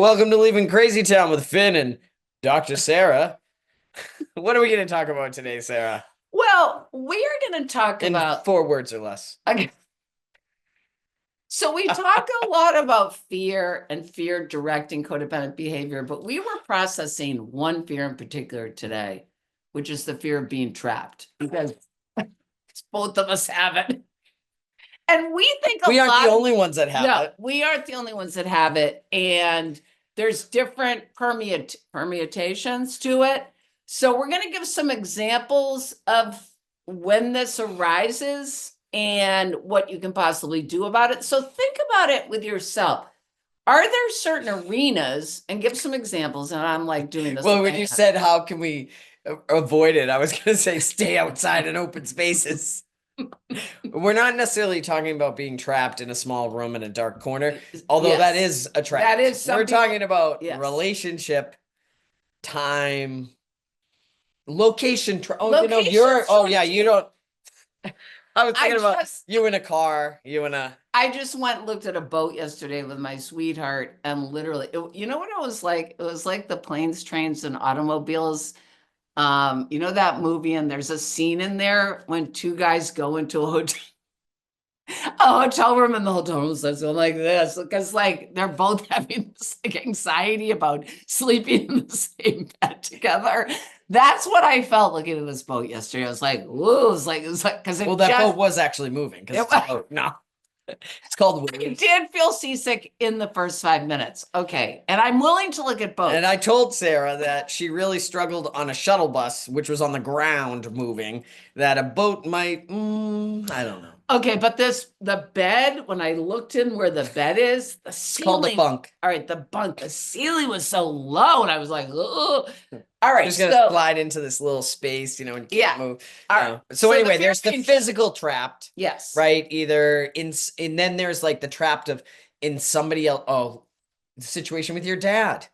welcome to Leaving Crazy Town with Finn and Dr. Sarah. What are we going to talk about today, Sarah? Well, we're going to talk In about 4 words or less. okay. So we talk a lot about fear and fear directing codependent behavior, but we were processing one fear in particular today, which is the fear of being trapped, because both of us have it. And we think We aren't the only ones that have it. we aren't the only ones that have it. And there's different permutations to it. So we're going to give some examples of when this arises and what you can possibly do about it. So think about it with yourself. Are there certain arenas, and give some examples, and I'm like doing this. Well, when you said, how can we avoid it? I was going to say, stay outside in open spaces. We're not necessarily talking about being trapped in a small room in a dark corner, although that is a trap. That is We're talking about yes. relationship, time, location. You don't. I was thinking about you in a car, I just went and looked at a boat yesterday with my sweetheart, and literally, you know what it was like? It was like the planes, trains, and automobiles. You know that movie, and there's a scene in there when two guys go into a hotel room, and the hotel room starts going like this, because like they're both having this like anxiety about sleeping in the same bed together. That's what I felt looking at this boat yesterday. I was like, "Whoa!" It was like because that boat was actually moving. No, it's called. I did feel seasick in the first 5 minutes. Okay, and I'm willing to look at both. And I told Sarah that she really struggled on a shuttle bus, which was on the ground moving. That a boat might. I don't know. Okay, but the bed, when I looked in where the bed is, the ceiling. Called the bunk. All right, the bunk. The ceiling was so low, and I was like, oh. All right, just gonna slide into this little space, and can't move. All right. So anyway, there's the physical trapped. Yes. Right. Either and then there's like the trapped of in somebody else. Oh, the situation with your dad.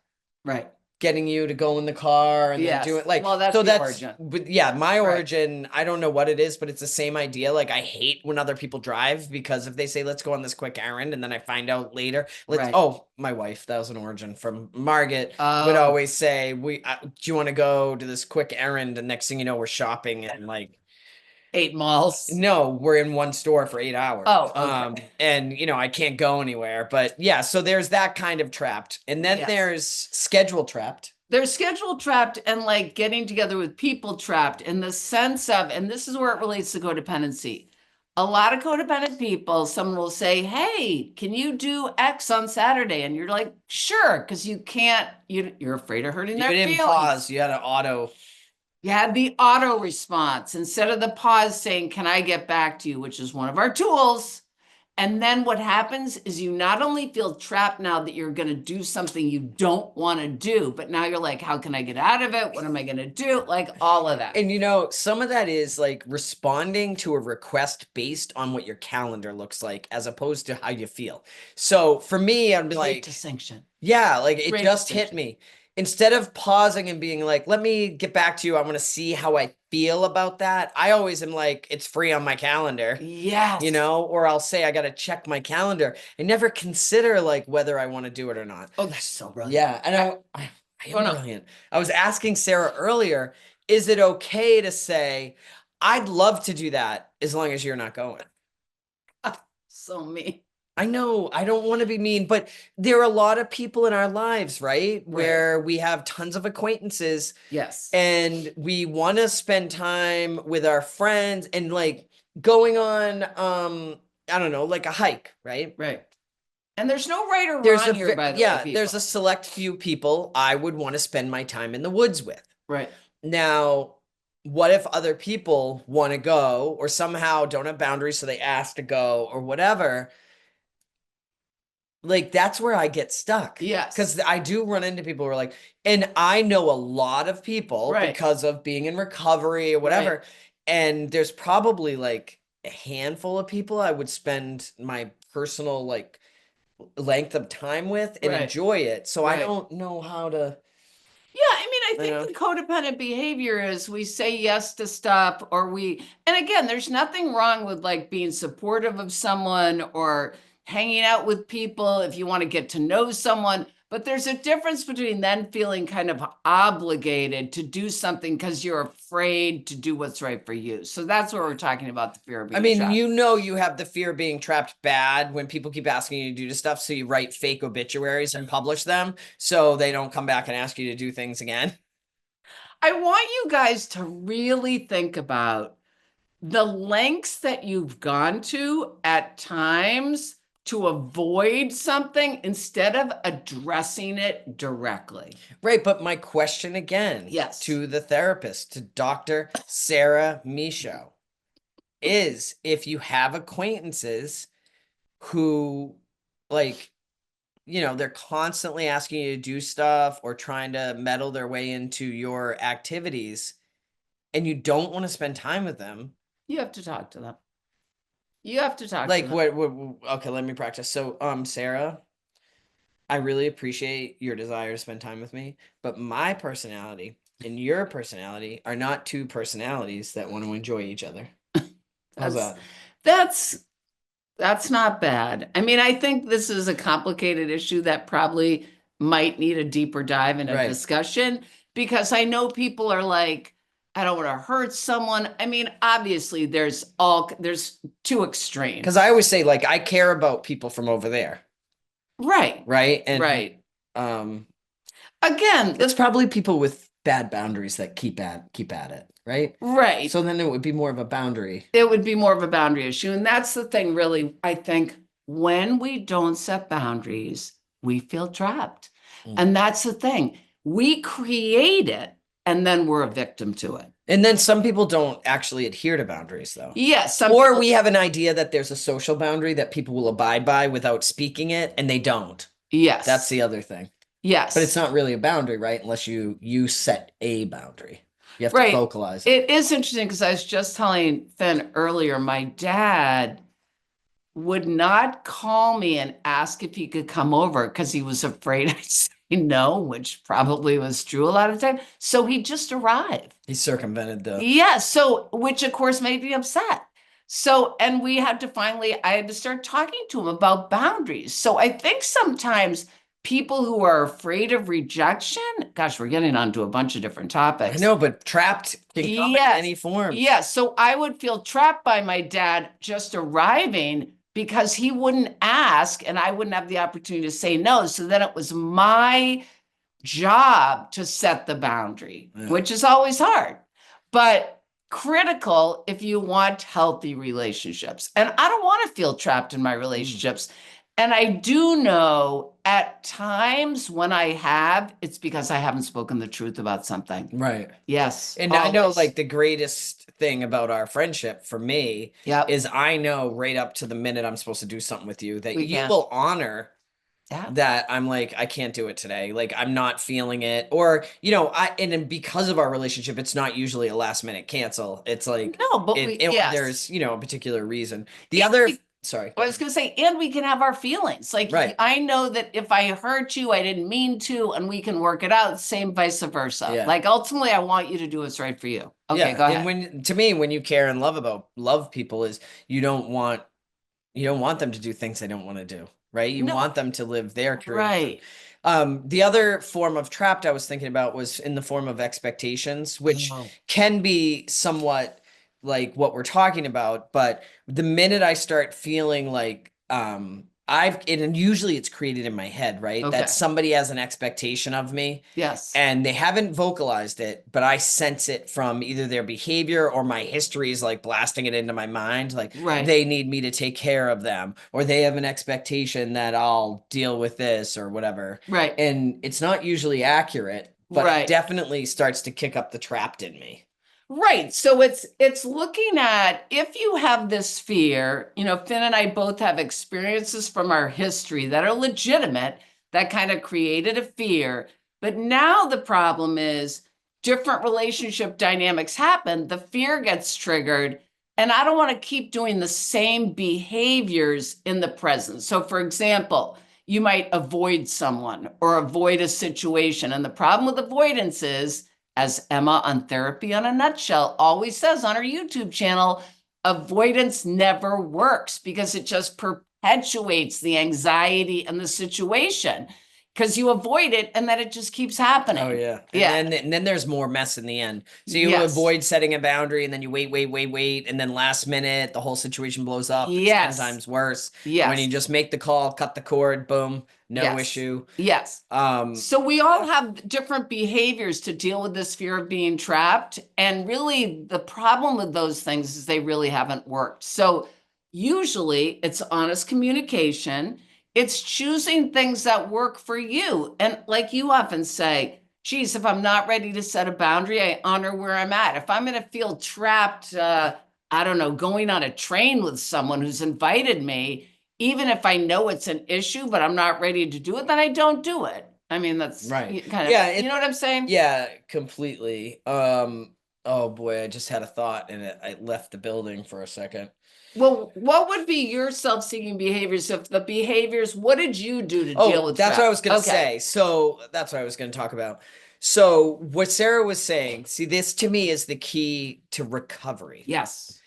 Right. Getting you to go in the car and then do it like, well, that's the origin. But yeah, my origin, I don't know what it is, but it's the same idea. Like I hate when other people drive, because if they say, let's go on this quick errand, and then I find out later, my wife, that was an origin from Margaret, would always say, do you want to go to this quick errand? And next thing you know, we're shopping and like 8 malls. No, we're in one store for 8 hours. Oh, okay. And I can't go anywhere. But yeah, so there's that kind of trapped. And then there's schedule trapped. There's schedule trapped and like getting together with people trapped in the sense of, and this is where it relates to codependency. A lot of codependent people, someone will say, hey, can you do X on Saturday? And you're like, sure, because you can't, you're afraid of hurting their feelings. You didn't pause, you had an auto. You had the auto response instead of the pause saying, can I get back to you, which is one of our tools. And then what happens is you not only feel trapped now that you're going to do something you don't want to do, but now you're like, how can I get out of it? What am I going to do? Like all of that. And some of that is like responding to a request based on what your calendar looks like, as opposed to how you feel. So for me, I'd be like, distinction. Yeah, like it just hit me. Instead of pausing and being like, let me get back to you, I want to see how I feel about that. I always am like, it's free on my calendar. Yes. Or I'll say, I got to check my calendar. I never consider like whether I want to do it or not. Oh, that's so brilliant. Yeah. And I am brilliant. I was asking Sarah earlier, is it okay to say, I'd love to do that as long as you're not going? So mean. I know I don't want to be mean, but there are a lot of people in our lives, right? Where we have tons of acquaintances. Yes. And we want to spend time with our friends and like going on, I don't know, like a hike, right? Right. And there's no right or wrong here, by the way. There's a select few people I would want to spend my time in the woods with. Right. Now, what if other people want to go or somehow don't have boundaries, so they ask to go or whatever? Like, that's where I get stuck. Yes. Because I do run into people who are like, and I know a lot of people because of being in recovery or whatever. And there's probably like a handful of people I would spend my personal like length of time with and enjoy it. So I don't know how to. Yeah, I mean, I think the codependent behavior is we say yes to stuff, and again, there's nothing wrong with like being supportive of someone or hanging out with people if you want to get to know someone. But there's a difference between then feeling kind of obligated to do something because you're afraid to do what's right for you. So that's what we're talking about, the fear of I being mean, trapped. you have the fear of being trapped bad when people keep asking you to do stuff. So you write fake obituaries and publish them so they don't come back and ask you to do things again. I want you guys to really think about the lengths that you've gone to at times to avoid something instead of addressing it directly. Right. But my question again Yes. to the therapist, to Dr. Sarah Michaud, is if you have acquaintances who, like, they're constantly asking you to do stuff or trying to meddle their way into your activities and you don't want to spend time with them. You have to talk to them. You have to talk to Like them. okay, let me practice. So, Sarah, I really appreciate your desire to spend time with me, but my personality and your personality are not two personalities that want to enjoy each other. How's that? That's not bad. I mean, I think this is a complicated issue that probably might need a deeper dive in a Right. discussion, because I know people are like, I don't want to hurt someone. I mean, obviously there's two extremes. Because I always say, like, I care about people from over there. Right. Right. And right. Again, it's probably people with bad boundaries that keep at it, right? Right. So then it would be more of a boundary. It would be more of a boundary issue. And that's the thing, really, I think when we don't set boundaries, we feel trapped. And that's the thing. We create it and then we're a victim to it. And then some people don't actually adhere to boundaries, though. Yes. Or we have an idea that there's a social boundary that people will abide by without speaking it, and they don't. Yes. That's the other thing. Yes. But it's not really a boundary, right? Unless you set a boundary. You have to vocalize it. It is interesting because I was just telling Finn earlier, my dad would not call me and ask if he could come over because he was afraid I'd say no, which probably was true a lot of the time. So he just arrived. He circumvented the... Yeah, so, which of course made me upset. So, and I had to start talking to him about boundaries. So I think sometimes people who are afraid of rejection, gosh, we're getting onto a bunch of different topics. I know, but trapped can come in any form. Yeah, so I would feel trapped by my dad just arriving because he wouldn't ask and I wouldn't have the opportunity to say no. So then it was my job to set the boundary, which is always hard, but critical if you want healthy relationships. And I don't want to feel trapped in my relationships. And I do know at times when I have, it's because I haven't spoken the truth about something. Right. Yes. And always. I know, like, the greatest thing about our friendship for me is I know right up to the minute I'm supposed to do something with you that you will honor that I'm like, I can't do it today. Like, I'm not feeling it. Or, and because of our relationship, it's not usually a last minute cancel. It's like, no, but there's, a particular reason. Sorry. I was going to say, and we can have our feelings. Like, I know that if I hurt you, I didn't mean to, and we can work it out. Same vice versa. Yeah. Like, ultimately, I want you to do what's right for you. Okay, go ahead. And to me, when you care and love people, is you don't want them to do things they don't want to do. Right. You want them to live their career. Right. The other form of trapped I was thinking about was in the form of expectations, which can be somewhat like what we're talking about. But the minute I start feeling like, and usually it's created in my head, right? That somebody has an expectation of me. Yes. And they haven't vocalized it, but I sense it from either their behavior or my history is like blasting it into my mind. Like they need me to take care of them, or they have an expectation that I'll deal with this or whatever. Right. And it's not usually accurate, but it definitely starts to kick up the trapped in me. Right. So it's looking at, if you have this fear, Finn and I both have experiences from our history that are legitimate that kind of created a fear. But now the problem is different relationship dynamics happen. The fear gets triggered, and I don't want to keep doing the same behaviors in the present. So for example, you might avoid someone or avoid a situation. And the problem with avoidance is, as Emma on Therapy in a Nutshell always says on her YouTube channel, avoidance never works because it just perpetuates the anxiety and the situation. because you avoid it and then it just keeps happening. Oh yeah. Yeah. And then there's more mess in the end. So you Yes. avoid setting a boundary and then you wait, and then last minute the whole situation blows up. It's 10 Yes. times worse. Yes. When you just make the call, cut the cord, boom, no Yes. issue. Yes. So we all have different behaviors to deal with this fear of being trapped. And really the problem with those things is they really haven't worked. So usually it's honest communication. It's choosing things that work for you. And like you often say, geez, if I'm not ready to set a boundary, I honor where I'm at. If I'm going to feel trapped, I don't know, going on a train with someone who's invited me, even if I know it's an issue, but I'm not ready to do it, then I don't do it. I mean, that's Right. kind of, Yeah, you know what I'm saying? Yeah, completely. Oh boy, I just had a thought and I left the building for a second. Well, what would be your self-seeking behaviors? If the behaviors, what did you do to deal with That's what I was trap? going to say. So that's what I was going to talk about. So what Sarah was saying, see, this to me is the key to recovery. Yes.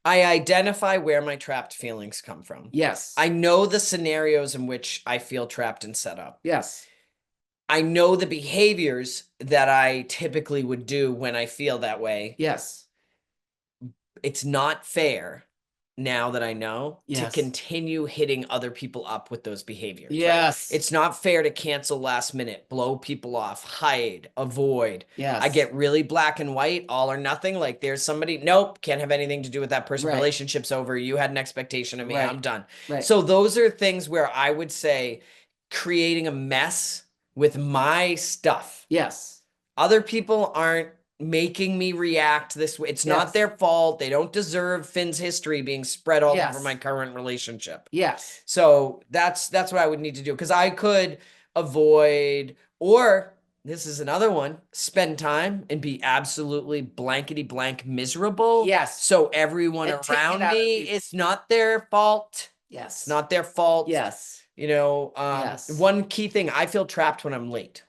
I identify where my trapped feelings come from. Yes. I know the scenarios in which I feel trapped and set up. Yes. I know the behaviors that I typically would do when I feel that way. Yes. It's not fair now that I know to Yes. continue hitting other people up with those behaviors. Right? Yes. It's not fair to cancel last minute, blow people off, hide, avoid. Yes. I get really black and white, all or nothing. Like there's somebody, nope, can't have anything to do with that person. Right. Relationship's over. You had an expectation of me. Right. I'm done. Right. So those are things where I would say creating a mess with my stuff. Yes. Other people aren't making me react this way. It's Yes. not their fault. They don't deserve Finn's history being spread all Yes. over my current relationship. Yes. So that's what I would need to do, because I could avoid, or this is another one, spend time and be absolutely blankety blank miserable. Yes. So everyone And take it around out of me, people. it's not their fault. Yes. It's not their fault. Yes. You know, Yes. one key thing, I feel trapped when I'm late.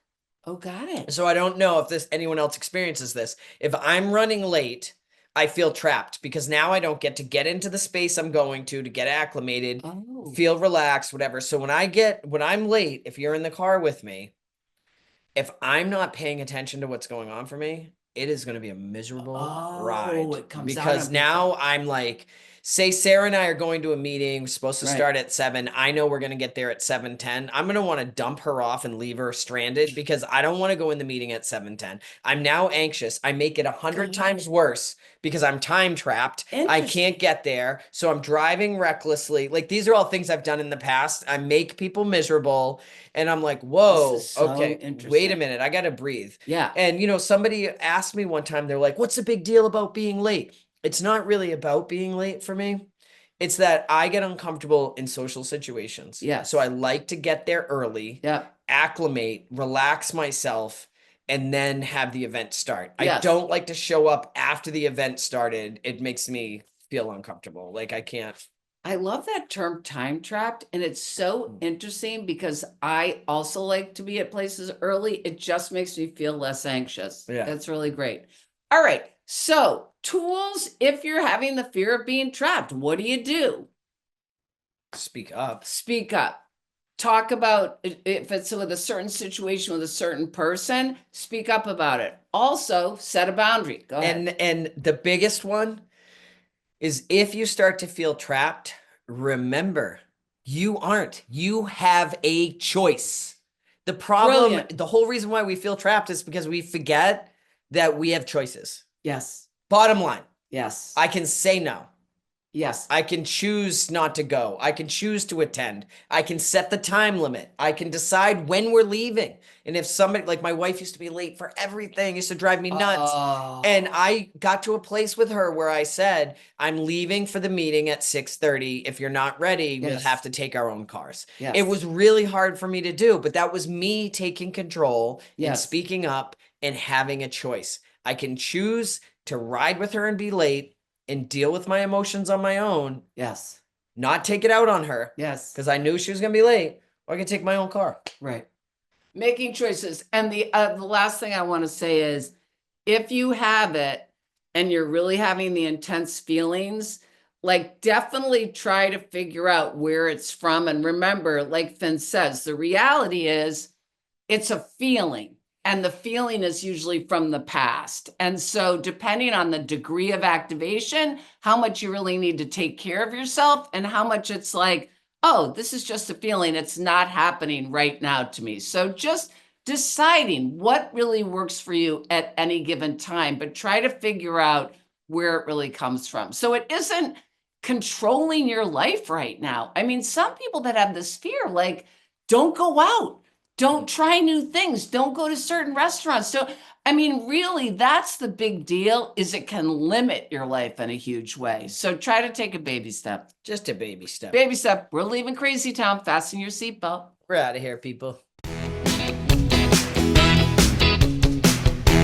Oh, got it. So I don't know if anyone else experiences this. If I'm running late, I feel trapped because now I don't get to get into the space I'm going to get acclimated, feel relaxed, whatever. So when I'm late, if you're in the car with me, if I'm not paying attention to what's going on for me, it is going to be a miserable ride. It comes because out now I'm like, say Sarah and I are going to a meeting, we're supposed to start at 7. I know we're going to get there at 7:10. I'm going to want to dump her off and leave her stranded because I don't want to go in the meeting at 7:10. I'm now anxious. I make it 100 times worse because I'm time trapped. I can't get there. So I'm driving recklessly. Like these are all things I've done in the past. I make people miserable. And I'm like, whoa, okay, wait a minute. I got to breathe. Yeah. And, you know, somebody asked me one time, they're like, what's the big deal about being late? It's not really about being late for me. It's that I get uncomfortable in social situations. Yeah. So I like to get there early, acclimate, relax myself, and then have the event start. Yes. I don't like to show up after the event started. It makes me feel uncomfortable. Like I can't. I love that term time trapped. And it's so interesting because I also like to be at places early. It just makes me feel less anxious. Yeah. That's really great. All right. So tools, if you're having the fear of being trapped, what do you do? Speak up. Speak up. Talk about if it's with a certain situation with a certain person, speak up about it. Also, set a boundary. Go ahead. And the biggest one is if you start to feel trapped, remember, you aren't. You have a choice. The problem, the whole reason why we feel trapped is because we forget that we have choices. Yes. Bottom line. Yes. I can say no. Yes. I can choose not to go. I can choose to attend. I can set the time limit. I can decide when we're leaving. And if somebody, like my wife used to be late for everything, used to drive me nuts. And I got to a place with her where I said, I'm leaving for the meeting at 6:30. If you're not ready, we'll have to take our own cars. Yes. It was really hard for me to do, but that was me taking control and speaking up and having a choice. I can choose to ride with her and be late and deal with my emotions on my own. Yes. Not take it out on her. Yes. Because I knew she was going to be late. Or I can take my own car. Right. Making choices. And the last thing I want to say is, if you have it and you're really having the intense feelings, like definitely try to figure out where it's from. And remember, like Finn says, the reality is it's a feeling. And the feeling is usually from the past. And so depending on the degree of activation, how much you really need to take care of yourself and how much it's like, oh, this is just a feeling. It's not happening right now to me. So just deciding what really works for you at any given time, but try to figure out where it really comes from. So it isn't controlling your life right now. I mean, some people that have this fear, like, don't go out, don't try new things, don't go to certain restaurants. So, I mean, really, that's the big deal, is it can limit your life in a huge way. So try to take a baby step. Just a baby step. Baby step. We're leaving Crazy Town. Fasten your seatbelt. We're out of here, people.